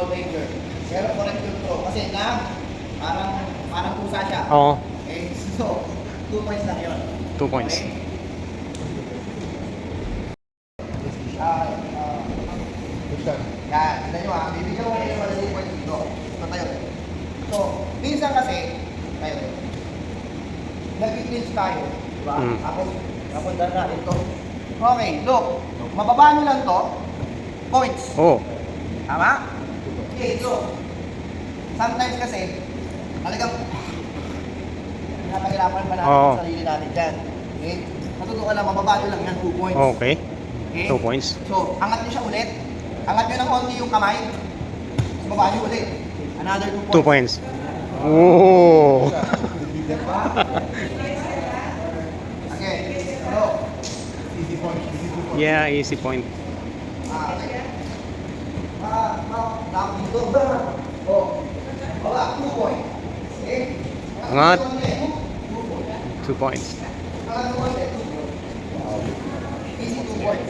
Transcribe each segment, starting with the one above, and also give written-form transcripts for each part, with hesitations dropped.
no danger. Pero correct yung throw. Kasi parang pusa siya. Oo. Okay, so 2 points lang yun. 2 points. Okay? Yan, tignan nyo bibigyan ko kayo ng malaking points dito. So tayo. So, minsan kasi, tayo. Nag-clinch tayo. Diba? Tapos dala natin to. Okay, look. Mababa nyo lang to. Points. Oo. Tama? Okay, so. Sometimes kasi, talagang napahirapan pa natin sa sarili natin dyan. Okay? Matutukan lang, mababa nyo lang yan, 2 points. Okay. Okay? 2 points. So, angat nyo siya ulit. Angat nyo ng konti yung kamay. So, baba nyo ulit. Another 2 2 points. points. Oh. Okay. Hello. Yeah, easy point. Okay. Tapos dito. Oh. Baba, 2 points. Okay? Angat. 2 points. 2 points. Angat nyo ulit. 2 points. Easy 2 points.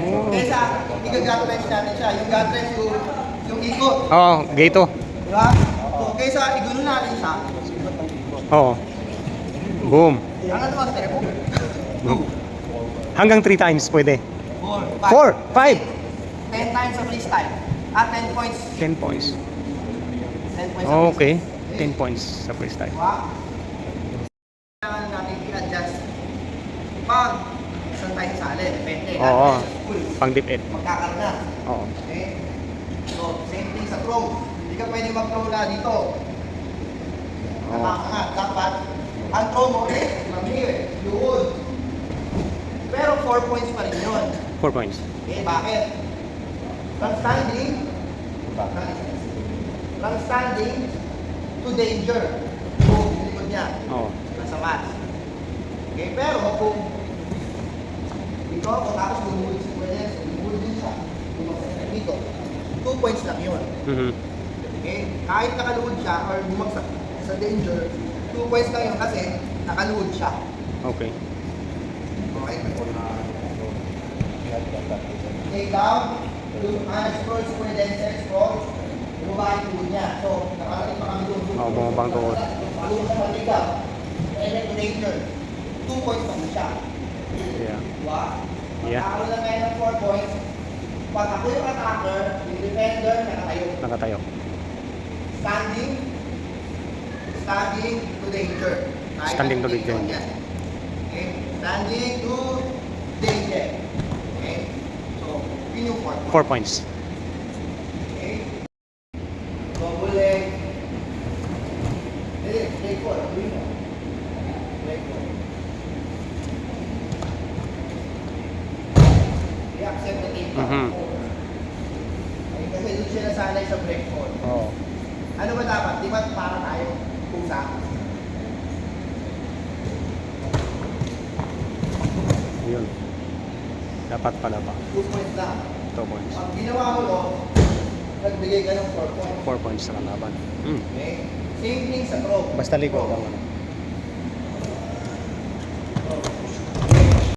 Oh. Kesa, i-gut-wrench natin siya. Yung gut-wrench, yung ikot. Oh, gato. Diba? So, kesa igulo natin siya. Oo. Boom. Angat mo, step. 2, Hanggang 3 times pwede. 4, 4, 5. 10 times sa freestyle. 10 points. 10 points. 10 points sa Okay. freestyle. 10 points sa freestyle. Diba? Kailangan natin i-adjust. Pag saan tayo sasali, depende. Oo. Full. Pang dip end. Magkakarga. Oo. Okay? So, same thing sa throw. Hindi ka pwede mag-throw na dito. Oo. Nakakangat. Dapat, ang throw mo ulit, from here, yun. Pero 4 points pa rin yun. 4 points. Okay, bakit? From standing to danger. So, likod niya. Oo. Nasa mat. Okay, pero kung dito, kung tapos lumulog si Pwede, lumulog din siya. Bumagsak dito. 2 points lang yun. Okay? Kahit nakaluhod siya or bumagsak sa danger, 2 points lang yun kasi nakaluhod siya. Okay. Okay? Take down, scroll si Pwede, scroll, bumaba yung tuhod niya. So, nakarating pa kami doon. Oo, bumabang tuhod. Malulog sa pagkita. And danger. 2 points lang siya. Yeah. Diba? Yeah. Magkakaroon lang ngayon ng 4 points. Pag ako yung attacker, yung defender, nakatayo. Nakatayo. Standing to danger. Kahit Standing to ang danger. danger. Okay? Standing to danger. Okay? So, yun yung 4 points. 4 points. Okay? Double leg. Leg 4. Leg 4. I-accept na take down. Okay, kasi doon siya nasanay sa break fall. Oo. Ano ba dapat? Di ba para tayo pusa? Yun. Dapat pala pa. 2 points lang. 2 points. Pag ginawa mo to, nagbigay ka ng 4 points. 4 points sa kalaban. Okay? Same thing sa throw. Basta likod Throw. lang. Throw.